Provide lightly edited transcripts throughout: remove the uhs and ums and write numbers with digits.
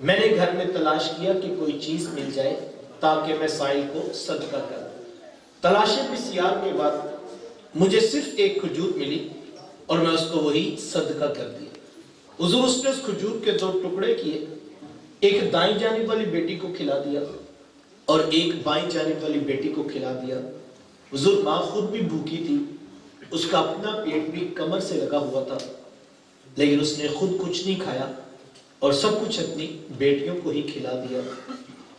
میں نے گھر میں تلاش کیا کہ کوئی چیز مل جائے تاکہ میں سائل کو صدقہ کر دوں۔ تلاشیں بسیار کے بعد مجھے صرف ایک کھجور ملی اور میں اس کو وہی صدقہ کر دیا۔ حضور اس نے اس کھجور کے 2 ٹکڑے کیے، ایک دائیں جانب والی بیٹی کو کھلا دیا اور ایک بائیں جانب والی بیٹی کو کھلا دیا۔ حضور ماں خود بھی بھوکی تھی، اس کا اپنا پیٹ بھی کمر سے لگا ہوا تھا، لیکن اس نے خود کچھ نہیں کھایا اور سب کچھ اپنی بیٹیوں کو ہی کھلا دیا۔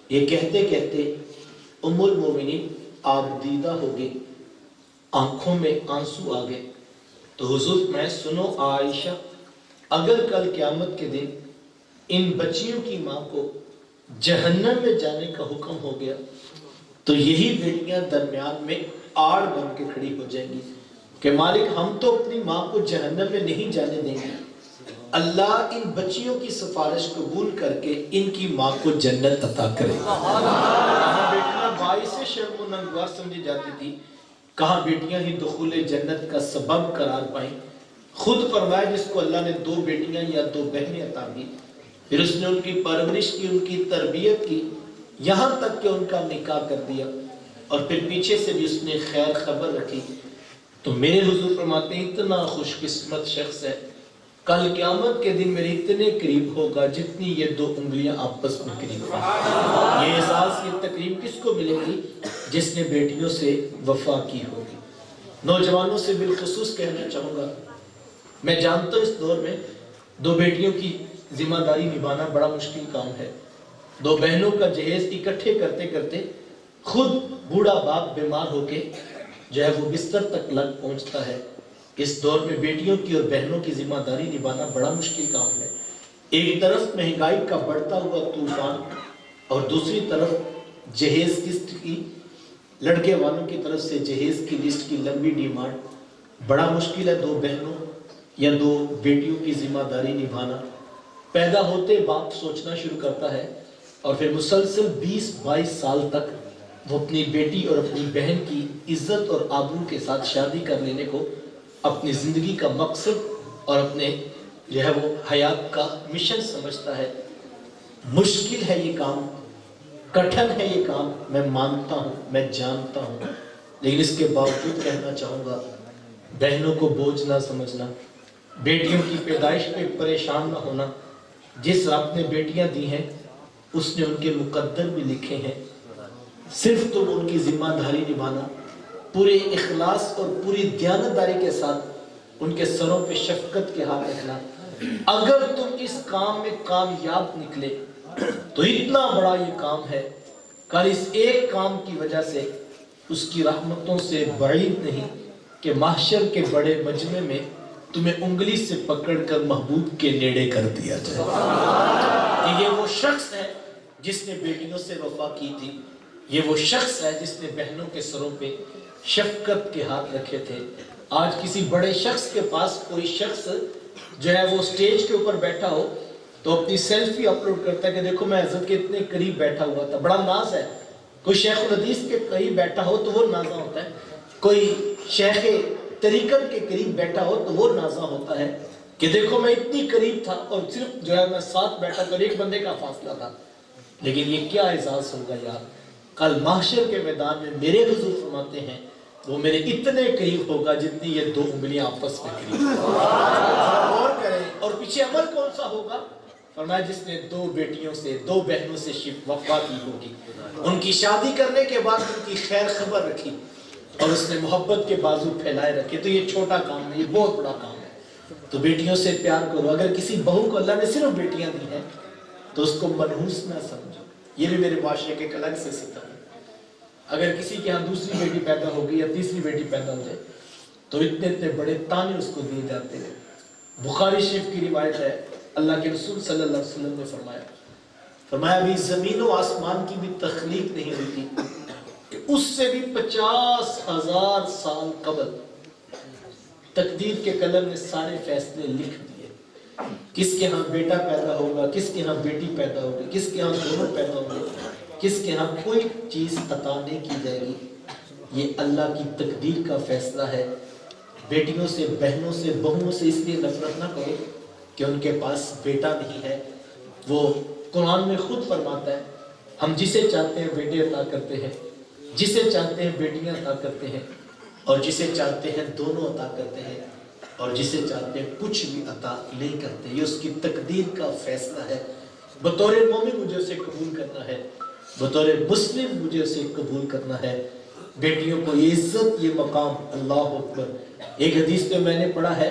یہ کہتے کہتے ام المومنین آپ دیدہ ہو گئی، آنکھوں میں آنسو آ گئے۔ تو حضور میں سنو عائشہ، اگر کل قیامت کے دن ان بچیوں کی ماں کو جہنم میں جانے کا حکم ہو گیا تو یہی بیٹیاں درمیان میں آڑ بن کے کھڑی ہو جائیں گی کہ مالک ہم تو اپنی ماں کو جہنم میں نہیں جانے دیں گے، اللہ ان بچیوں کی سفارش قبول کر کے ان کی ماں کو جنت عطا کرے۔ کہاں بیٹیاں باعث شرم و ننگوار سمجھی جاتی تھی، کہاں بیٹیاں ہی دخول جنت کا سبب قرار پائیں۔ خود فرمایا جس کو اللہ نے 2 بیٹیاں یا 2 بہنیں عطا کی، پھر اس نے ان کی پرورش کی، ان کی تربیت کی، یہاں تک کہ ان کا نکاح کر دیا اور پھر پیچھے سے بھی اس نے خیر خبر رکھی، تو میرے حضور فرماتے ہیں اتنا خوش قسمت شخص ہے، کل قیامت کے دن میرے اتنے قریب ہوگا جتنی یہ 2 انگلیاں آپس میں قریب ہیں۔ یہ احساس، یہ تقریب کس کو ملے گی؟ جس نے بیٹیوں سے وفا کی ہوگی۔ نوجوانوں سے بالخصوص کہنا چاہوں گا، میں جانتا ہوں اس دور میں 2 بیٹیوں کی ذمہ داری نبھانا بڑا مشکل کام ہے۔ 2 بہنوں کا جہیز اکٹھے کرتے کرتے خود بوڑھا باپ بیمار ہو کے جو ہے وہ بستر تک لگ پہنچتا ہے۔ اس دور میں بیٹیوں کی اور بہنوں کی ذمہ داری نبھانا بڑا مشکل کام ہے۔ ایک طرف مہنگائی کا بڑھتا ہوا طوفان اور دوسری طرف جہیز قسط کی، لڑکے والوں کی طرف سے جہیز کی لسٹ کی لمبی ڈیمانڈ۔ بڑا مشکل ہے 2 بہنوں یا 2 بیٹیوں کی ذمہ داری نبھانا۔ پیدا ہوتے باپ سوچنا شروع کرتا ہے اور پھر مسلسل 20-22 سال تک وہ اپنی بیٹی اور اپنی بہن کی عزت اور آبرو کے ساتھ شادی کر لینے کو اپنی زندگی کا مقصد اور اپنے جو ہے وہ حیات کا مشن سمجھتا ہے۔ مشکل ہے یہ کام، کٹھن ہے یہ کام، میں مانتا ہوں، میں جانتا ہوں، لیکن اس کے باوجود کہنا چاہوں گا بہنوں کو بوجھ نہ سمجھنا، بیٹیوں کی پیدائش پہ پریشان نہ ہونا۔ جس رب نے بیٹیاں دی ہیں اس نے ان کے مقدر بھی لکھے ہیں، صرف تم ان کی ذمہ داری نبھانا، پورے اخلاص اور پوری دیانتداری کے ساتھ ان کے سروں پہ شفقت کے ہاتھ رکھنا۔ اگر تم اس کام میں کامیاب نکلے تو اتنا بڑا یہ کام ہے، کل اس ایک کام کی وجہ سے اس کی رحمتوں سے بعید نہیں کہ محشر کے بڑے مجمع میں تمہیں انگلی سے پکڑ کر محبوب کے نیڑے کر دیا جائے۔ کہ یہ وہ شخص ہے جس نے بیٹیوں سے وفا کی تھی، یہ وہ شخص ہے جس نے بہنوں کے سروں پہ شفقت کے ہاتھ رکھے تھے۔ آج کسی بڑے شخص کے پاس کوئی شخص جو ہے وہ سٹیج کے اوپر بیٹھا ہو تو اپنی سیلفی اپلوڈ کرتا ہے کہ دیکھو میں حضرت کے اتنے قریب بیٹھا ہوا تھا، بڑا ناز ہے۔ کوئی شیخ الحدیث کے قریب بیٹھا ہو تو وہ نازا ہوتا ہے، کوئی شیخ طریقت کے قریب بیٹھا ہو تو وہ نازا ہوتا ہے کہ دیکھو میں اتنی قریب تھا اور صرف جو ہے میں ساتھ بیٹھا کر ایک بندے کا فاصلہ تھا۔ لیکن یہ کیا اعزاز ہوگا یار، کل محشر کے میدان میں میرے حضور فرماتے ہیں وہ میرے اتنے قریب ہوگا جتنی یہ 2 انگلیاں آپس میں قریب۔ غور کریں، اور پیچھے عمل کون سا ہوگا؟ فرمایا جس نے 2 بیٹیوں سے 2 بہنوں سے وفا کی ہوگی، ان کی شادی کرنے کے بعد ان کی خیر خبر رکھی اور اس نے محبت کے بازو پھیلائے رکھے۔ تو یہ چھوٹا کام ہے، یہ بہت بڑا کام ہے۔ تو بیٹیوں سے پیار کرو۔ اگر کسی بہو کو اللہ نے صرف بیٹیاں دی ہیں تو اس کو منحوس نہ سمجھو، یہ بھی میرے معاشرے کے ایک الگ سے ستم ہے۔ اگر کسی کے ہاں دوسری بیٹی پیدا ہوگی یا تیسری بیٹی پیدا ہو جائے تو اتنے اتنے بڑے تانے اس کو دیے جاتے ہیں۔ بخاری شریف کی روایت ہے، اللہ کے رسول صلی اللہ علیہ وسلم نے فرمایا ابھی زمین و آسمان کی بھی تخلیق نہیں ہوئی تھی کہ اس سے بھی 50,000 سال قبل تقدیر کے قلم نے سارے فیصلے لکھ دیے، کس کے ہاں بیٹا پیدا ہوگا، کس کے ہاں بیٹی پیدا ہوگی، کس کے ہاں دونوں پیدا ہوں گے، کس کے ہاں کوئی چیز عطا نہیں کی جائے گی۔ یہ اللہ کی تقدیر کا فیصلہ ہے۔ بیٹیوں سے، بہنوں سے، بہوؤں سے اس لیے نفرت نہ کرو کہ ان کے پاس بیٹا نہیں ہے، وہ قرآن میں خود فرماتا ہے ہم جسے چاہتے ہیں بیٹے عطا کرتے ہیں، جسے چاہتے ہیں بیٹیاں عطا کرتے ہیں، اور جسے چاہتے ہیں دونوں عطا کرتے ہیں، اور جسے چاہتے ہیں کچھ بھی عطا نہیں کرتے۔ یہ اس کی تقدیر کا فیصلہ ہے۔ بطور مومن مجھے اسے قبول کرنا ہے، بطور مسلم مجھے اسے قبول کرنا ہے۔ بیٹیوں کو یہ عزت، یہ مقام، اللہ اکبر۔ ایک حدیث میں نے پڑھا ہے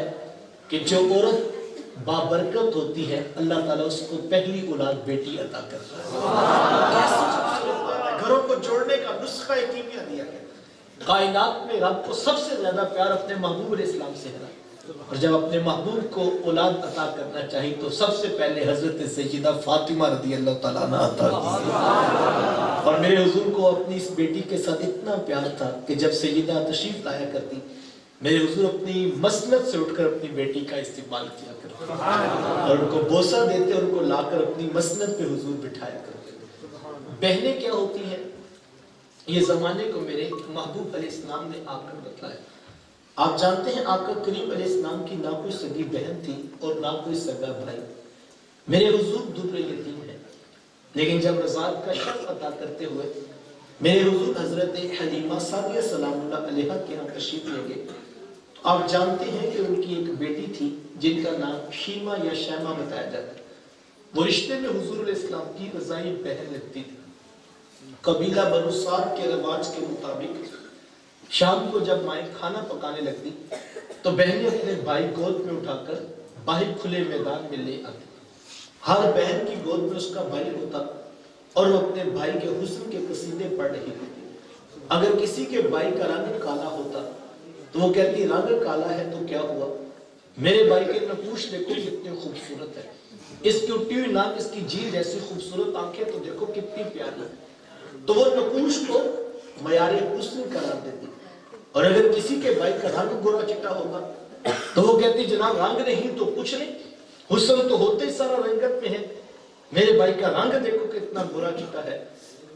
کہ جو عورت بابرکت ہوتی ہے اللہ تعالیٰ اس کو پہلی اولاد بیٹی عطا کرتا ہے۔ گھروں کو جوڑنے کا نسخہ کیمیا دیا گیا۔ کائنات میں رب کو سب سے زیادہ پیار اپنے محبوب علیہ السلام سے ہے، اور جب اپنے محبوب کو اولاد عطا کرنا چاہیے تو سب سے پہلے حضرت سیدہ فاطمہ رضی اللہ تعالیٰ عنہ عطا کی۔ اور میرے حضور کو اپنی اس بیٹی کے ساتھ اتنا پیار تھا کہ جب سیدہ تشریف لایا کرتی، میرے حضور اپنی مسند سے اٹھ کر اپنی بیٹی کا استقبال کیا کرتے اور ان کو بوسہ دیتے اور ان کو لا کر اپنی مسند پہ حضور بٹھایا کرتے۔ بہنیں کیا ہوتی ہیں یہ زمانے کو میرے محبوب علیہ السلام نے آ کر بتلایا۔ آپ جانتے ہیں آقا کریم علیہ السلام کی نہ کوئی سگی بہن تھی اور نہ کوئی سگا بھائی۔ میرے حضور در یتیم ہیں، لیکن جب رضاعت کا شرف عطا کرتے ہوئے میرے حضور حضرت حلیمہ سعدیہ سلام اللہ علیہا کے ہاں تشریف لے گئے، آپ جانتے ہیں کہ ان کی ایک بیٹی تھی جن کا نام شیمہ یا شیمہ بتایا جاتا ہے۔ وہ رشتے میں حضور علیہ السلام کی رضاعی بہن لگتی تھی۔ قبیلہ بنو سعد کے رواج کے مطابق شام کو جب مائیں کھانا پکانے لگتی تو بہنیں اپنے بھائی گود میں اٹھا کر باہر کھلے میدان میں لے آتی۔ ہر بہن کی گود میں اس کا بھائی ہوتا اور وہ اپنے بھائی کے حسن کے قصیدے پڑھ رہی ہوتی۔ اگر کسی کے بھائی کا رنگ کالا ہوتا تو وہ کہتی رنگ کالا ہے تو کیا ہوا، میرے بھائی کے نقوش دیکھو کتنے خوبصورت ہے، اس کی اٹھی ہوئی ناک، اس کی جھیل جیسی خوبصورت آنکھیں تو دیکھو کتنی پیاری ہے۔ تو وہ نقوش کو معیار حسن قرار دیتی۔ اور اگر کسی کے بھائی کا رنگ گورا چٹا ہوگا تو وہ کہتی جناب رنگ نہیں تو کچھ نہیں، حسن تو ہوتے ہی سارا رنگت میں ہے، میرے بھائی کا رنگ دیکھو کتنا گورا چٹا ہے۔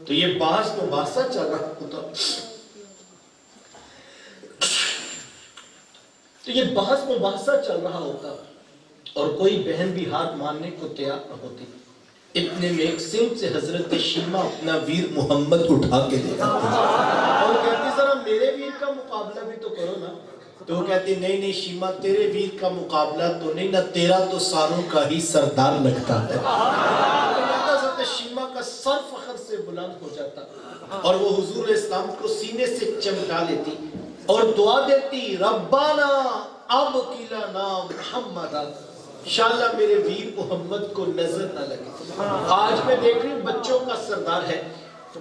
تو یہ بحث مباحثہ چل رہا ہوتا، تو یہ بحث مباحثہ چل رہا ہوتا اور کوئی بہن بھی ہاتھ ماننے کو تیار نہ ہوتی۔ اتنے میں ایک سمت سے حضرت شیمہ اپنا ویر محمد اٹھا کے دے اور کہتی ذرا میرے ویر کا مقابلہ بھی تو کرو نا۔ تو وہ کہتی نہیں نہیں شیمہ تیرے ویر کا مقابلہ تو نہیں، نہ تیرا تو ساروں کا ہی سردار لگتا ہے۔ حضرت شیمہ کا سر فخر سے بلند ہو جاتا اور وہ حضور علیہ السلام کو سینے سے چمٹا لیتی اور دعا دیتی ربانا اب کلنا محمد، انشاءاللہ میرے ویر محمد کو نظر نہ لگے۔ آج میں دیکھ رہی ہوں بچوں کا سردار ہے،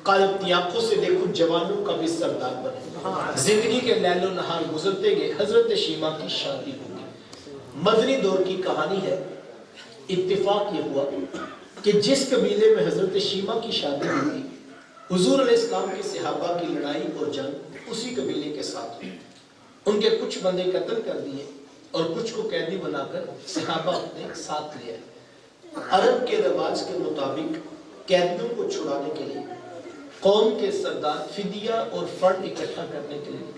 کل اپنی آنکھوں سے دیکھو جوانوں کا بھی سردار بنے۔ زندگی کے لیل و نہار گزرتے گئے، حضرت شیمہ کی شادی ہوگی۔ مدنی دور کی کہانی ہے۔ اتفاق یہ ہوا کہ جس قبیلے میں حضرت شیمہ کی شادی ہوئی، حضور علیہ السلام کے صحابہ کی لڑائی اور جنگ اسی قبیلے کے ساتھ ہوئی۔ ان کے کچھ بندے قتل کر دیے اور کچھ کو قیدی بنا کر صحابہ اپنے ساتھ لے آئے۔ عرب کے رواج کے مطابق قیدیوں کو چھڑانے کے لیے قوم کے سردار فدیہ اور فنڈ اکٹھا کرنے کے لیے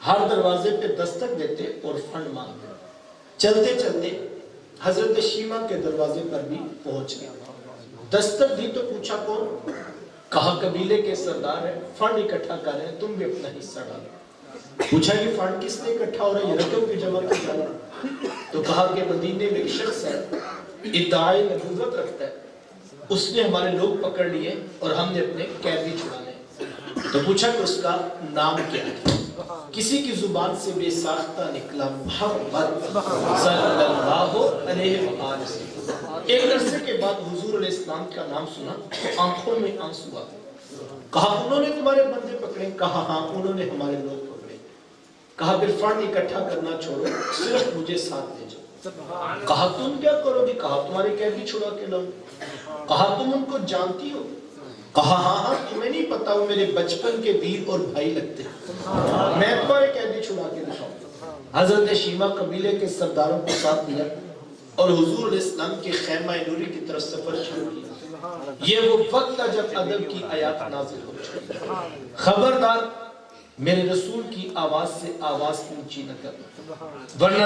ہر دروازے پہ دستک دیتے اور فنڈ مانگتے۔ چلتے چلتے حضرت شیمہ کے دروازے پر بھی پہنچ گئے۔ دستک دی تو پوچھا کون؟ کہا قبیلے کے سردار ہیں، فنڈ اکٹھا کر رہے ہیں، تم بھی اپنا حصہ ڈالو۔ پوچھا یہ فنڈ کس نے اکٹھا ہو رہا ہے، یہ رقم کی جمع کی جا رہا ہے؟ تو کہا کہ مدینے میں ایک شخص ہے، ادعائے نبوت رکھتا ہے، اس نے ہمارے لوگ پکڑ لیے اور ہم نے اپنے قیدی چھڑانے۔ تو پوچھا کہ اس کا نام کیا ہے؟ کسی کی زبان سے بے ساختہ نکلا محمد صلی اللہ علیہ وسلم۔ ایک عرصے کے بعد حضور علیہ السلام کا نام سنا تو آنکھوں میں آنسو آ گئے۔ کہا انہوں نے تمہارے بندے پکڑے؟ کہا ہاں انہوں نے ہمارے لوگ پکڑے۔ کہا پھر فنڈ اکٹھا کرنا چھوڑو، صرف مجھے ساتھ لے جاؤ۔ کہا تم کیا کرو گے؟ کہا تمہارے قیدی چھڑا کے لاؤں۔ کہا تم ان کو جانتی ہو؟ کہا ہاں ہاں تمہیں نہیں پتا وہ میرے بچپن کے ویر اور بھائی لگتے ہیں، میں تمہارے قیدی چھڑا کے دکھاؤں۔ حضرت شیمہ قبیلے کے سرداروں کو ساتھ لیا اور حضور علیہ السلام کے خیمہ نوری کی طرف سفر شروع کیا۔ یہ وہ وقت تھا جب ادب کی آیات نازل ہو چکی۔ خبردار میرے رسول کی آواز سے آواز اونچی نہ کرنا ورنہ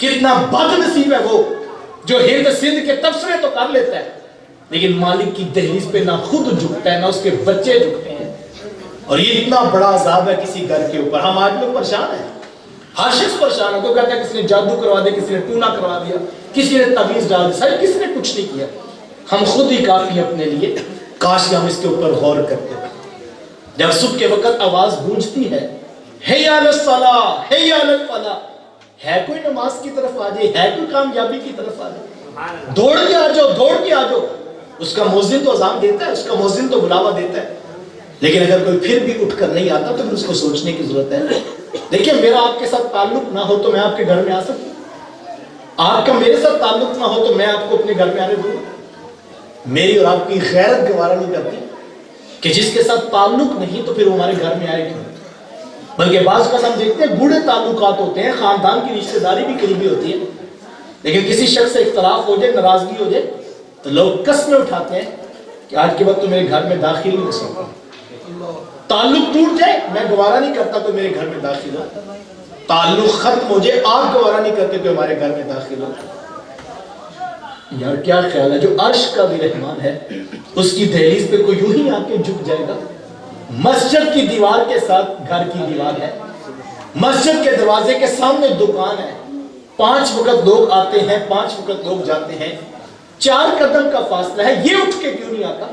کتنا بد نصیب ہے وہ جو ہند سندھ کے تبصرے تو کر لیتا ہے لیکن مالک کی دہلیز پہ نہ خود جھکتا ہے نہ اس کے بچے جھکتے ہیں. اور یہ اتنا بڑا عذاب ہے کسی گھر کے اوپر. ہم آج لوگ پریشان ہیں, ہر شخص پریشان ہے. تو کہتا ہے کسی نے جادو کروا دیا, کسی نے ٹونا کروا دیا, کسی نے تعویذ ڈال دیا. سر کسی نے کچھ نہیں کیا, ہم خود ہی کافی اپنے لیے. کاش کہ ہم اس کے اوپر غور کرتے ہیں. جب صبح کے وقت آواز گونجتی ہے حی علی الصلاۃ حی علی الفلاح, ہے کوئی نماز کی طرف آ جائے, ہے کوئی کامیابی کی طرف آ جائے, دوڑ کے آ جاؤ, دوڑ کے آ جاؤ. اس کا مؤذن تو اذان دیتا ہے, اس کا مؤذن تو بلاوا دیتا ہے, لیکن اگر کوئی پھر بھی اٹھ کر نہیں آتا تو پھر اس کو سوچنے کی ضرورت ہے. دیکھیں میرا آپ کے ساتھ تعلق نہ ہو تو میں آپ کے گھر میں آ سکتا ہوں, آپ کا میرے ساتھ تعلق نہ ہو تو میں آپ کو اپنے گھر میں آنے دوں. میری اور آپ کی غیرت گوارا نہیں کرتی کہ جس کے ساتھ تعلق نہیں تو پھر وہ ہمارے گھر میں آئے کیوں. بلکہ بعض کا ہم دیکھتے ہیں گوڑے تعلقات ہوتے ہیں, خاندان کی رشتہ داری بھی قریبی ہوتی ہے, لیکن کسی شخص سے اختلاف ہو جائے, ناراضگی ہو جائے تو لوگ قسمیں اٹھاتے ہیں کہ آج کے وقت تو میرے گھر میں داخل ہی نہیں سکتا. تعلق ٹوٹ جائے میں گوارا نہیں کرتا تو میرے گھر میں داخل ہو, تعلق ختم ہو جائے آپ گوارا نہیں کرتے تو ہمارے گھر میں داخل ہو. یار کیا خیال ہے جو عرش کا بھی رحمان ہے اس کی دہلیز پہ کوئی یوں ہی آ کے جھک جائے گا. مسجد کی دیوار کے ساتھ گھر کی دیوار ہے, مسجد کے دروازے کے سامنے دکان ہے, 5 وقت لوگ آتے ہیں, 5 وقت لوگ جاتے ہیں, 4 قدم کا فاصلہ ہے, یہ اٹھ کے کیوں نہیں آتا.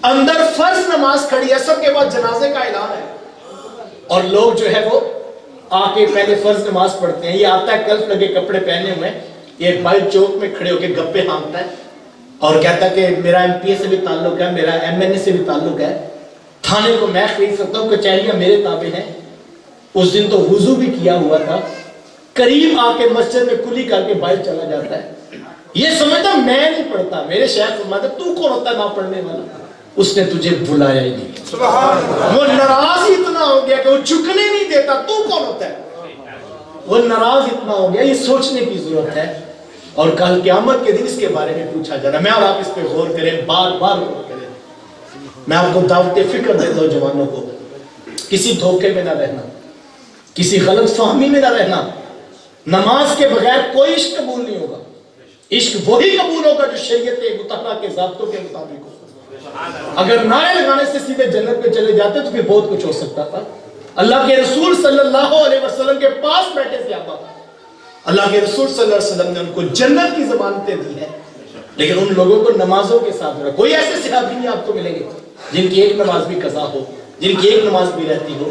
اندر فرض نماز کھڑی ہے, سب کے بعد جنازے کا اعلان ہے, اور لوگ جو ہے وہ آ کے پہلے فرض نماز پڑھتے ہیں. یہ آتا ہے کلف لگے کپڑے پہنے ہوئے, یہ ایک بھائی چوک میں کھڑے ہو کے گپے ہانکتا ہے اور کہتا ہے کہ میرا ایم پی اے سے بھی تعلق ہے, میرا ایم این اے سے بھی تعلق ہے, تھانے کو میں خرید سکتا ہوں, کچہریاں میرے تابع ہیں. اس دن تو وضو بھی کیا ہوا تھا, قریب آ کے مسجد میں کلی کر کے باہر چلا جاتا ہے. یہ سمجھتا میں نہیں پڑھتا, میرے شیخ فرماتے تو کون ہوتا ہے نہ پڑھنے والا, اس نے تجھے بلایا ہی نہیں. وہ ناراض ہی اتنا ہو گیا کہ وہ جھکنے نہیں دیتا, تو کون ہوتا ہے. وہ ناراض اتنا ہو گیا. یہ سوچنے کی ضرورت ہے, اور کل قیامت کے دن اس کے بارے میں پوچھا جانا. میں اور آپ اس پہ غور کریں, بار بار غور کریں. میں آپ کو دعوت فکر دیتا ہوں جوانوں کو, کسی دھوکے میں نہ رہنا, کسی غلط فہمی میں نہ رہنا. نماز کے بغیر کوئی عشق قبول نہیں ہوگا. عشق وہی قبول ہوگا جو شریعت مطہرہ کے ضابطوں کے مطابق ہو. اگر نعرے لگانے سے سیدھے جنت پہ چلے جاتے تو پھر بہت کچھ ہو سکتا تھا. اللہ کے رسول صلی اللہ علیہ وسلم کے پاس بیٹھے صحابہ, اللہ کے رسول صلی اللہ علیہ وسلم نے ان کو جنت کی ضمانتیں دی ہیں, لیکن ان لوگوں کو نمازوں کے ساتھ رہا. کوئی ایسے صحابی نہیں آپ کو ملیں گے جن کی ایک نماز بھی قضا ہو, جن کی ایک نماز بھی رہتی ہو.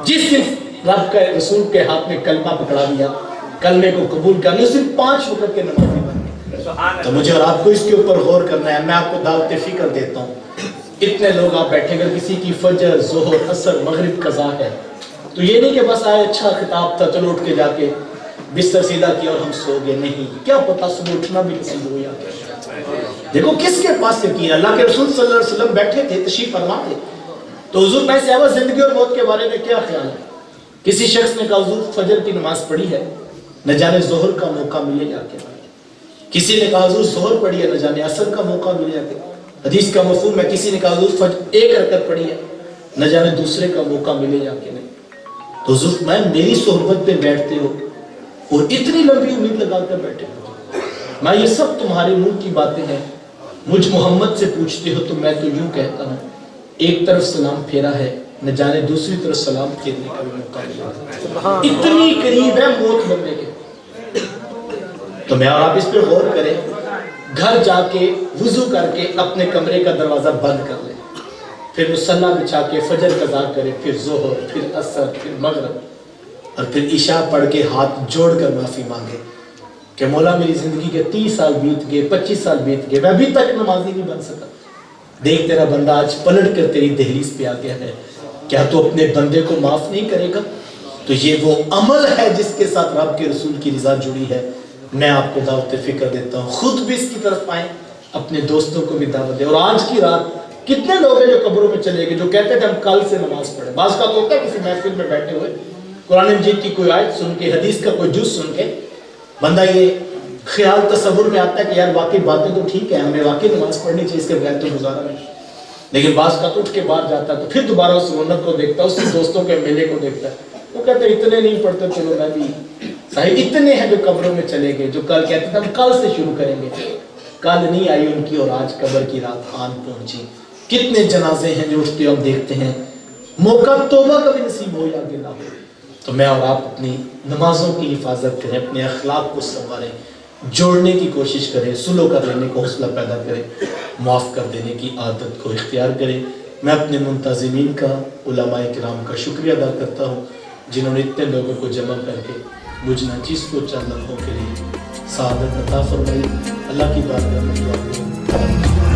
جس دن رب کے رسول کے ہاتھ میں کلمہ پکڑا دیا, کلمے کو قبول کر لیا, صرف 5 وقت کے نمازی بن گئے. تو مجھے اور آپ کو اس کے اوپر غور کرنا ہے. میں آپ کو دعوت فکر دیتا ہوں. اتنے لوگ آپ بیٹھے, اگر کسی کی فجر, ظہر, عصر, مغرب قضا ہے تو یہ نہیں کہ بس آئے اچھا خطاب تھا چلو اٹھ کے جا کے بستر سیدھا کیا اور ہم سو گئے. نہیں, کیا پتا صبح اٹھنا بھی نصیب ہو یا. دیکھو کس کے پاس یقین. اللہ کے رسول صلی اللہ علیہ وسلم بیٹھے تھے, تشریف فرما تھے, تو حضور میں صحابہ زندگی اور موت کے بارے میں کیا خیال ہے. کسی شخص نے کہا حضور فجر کی نماز پڑھی ہے, نہ جانے ظہر کا موقع ملے جا کے. کسی نے کہا حضور ظہر پڑھی ہے, نہ جانے عصر کا موقع ملے جا کے. حدیث کا مفہوم ہے, کسی نے کہا حضور فجر 1 رکعت پڑھی ہے, نہ جانے دوسرے کا موقع ملے جا کے. نہیں تو حضور میں میری صحبت پہ بیٹھتے ہو اور اتنی لمبی امید لگا کر بیٹھے ہو, میں یہ سب تمہارے منہ کی باتیں ہیں, مجھ محمد سے پوچھتے ہو تو میں تو یوں کہتا ہوں ایک طرف سلام پھیرا ہے, نہ جانے دوسری طرف سلام پھیرنے کا بھی موقع ملا. اتنی قریب ہے موت بننے کے. تو میں اور آپ اس پہ غور کریں. گھر جا کے وضو کر کے اپنے کمرے کا دروازہ بند کر لیں, پھر مصلی بچھا کے فجر قضا کرے, پھر ظہر, پھر عصر, پھر مغرب, اور پھر عشاء پڑھ کے ہاتھ جوڑ کر معافی مانگے کہ مولا میری زندگی کے 30 سال بیت گئے, 25 سال بیت گئے, میں ابھی تک نمازی نہیں بن سکا. دیکھ تیرا بندہ آج پلٹ کر تیری دہلیز پہ آ گیا ہے, کیا تو اپنے بندے کو معاف نہیں کرے گا؟ تو یہ وہ عمل ہے جس کے ساتھ رب کے رسول کی رضا جڑی ہے. میں آپ کو دعوت فکر دیتا ہوں, خود بھی اس کی طرف آئیں, اپنے دوستوں کو بھی دعوت دیں. اور آج کی رات کتنے لوگ ہیں جو قبروں میں چلے گئے, جو کہتے تھے ہم کل سے نماز پڑھیں. بعض کا تو ہوتا ہے کسی محفل میں بیٹھے ہوئے قرآن مجید کی کوئی آیت سن کے, حدیث کا کوئی جز سن کے بندہ یہ خیال تصور میں آتا ہے کہ یار واقعی باتیں تو ٹھیک ہے, ہمیں واقعی نماز پڑھنی چاہیے, اس کے بغیر تو گزارا نہیں. لیکن بعض کا تو اٹھ کے باہر جاتا ہے تو پھر دوبارہ اس رونق کو دیکھتا ہے, اس کے دوستوں کے میلے کو دیکھتا ہے, وہ کہتے ہیں اتنے نہیں پڑھتے, چلو میں بھی صحیح اتنے ہیں جو قبروں میں چلے گئے, جو کل کہتے تھے ہم کل سے شروع کریں گے, کل نہیں آئی ان کی اور آج قبر کی رات آن پہنچی. کتنے جنازے ہیں جو اٹھتے ہم دیکھتے ہیں, موقع توبہ کا بھی نصیب ہو یا کہ نہ ہو. تو میں اور آپ اپنی نمازوں کی حفاظت کریں, اپنے اخلاق کو سنواریں, جوڑنے کی کوشش کریں, سلو کر لینے کو حوصلہ پیدا کریں, معاف کر دینے کی عادت کو اختیار کریں. میں اپنے منتظمین کا, علماء کرام کا شکریہ ادا کرتا ہوں جنہوں نے اتنے لوگوں کو جمع کر کے مجھ ناچیز کو چند لمحوں کے لیے سعادت عطا فرمائی. اللہ کی بارگاہ میں دعا کروں.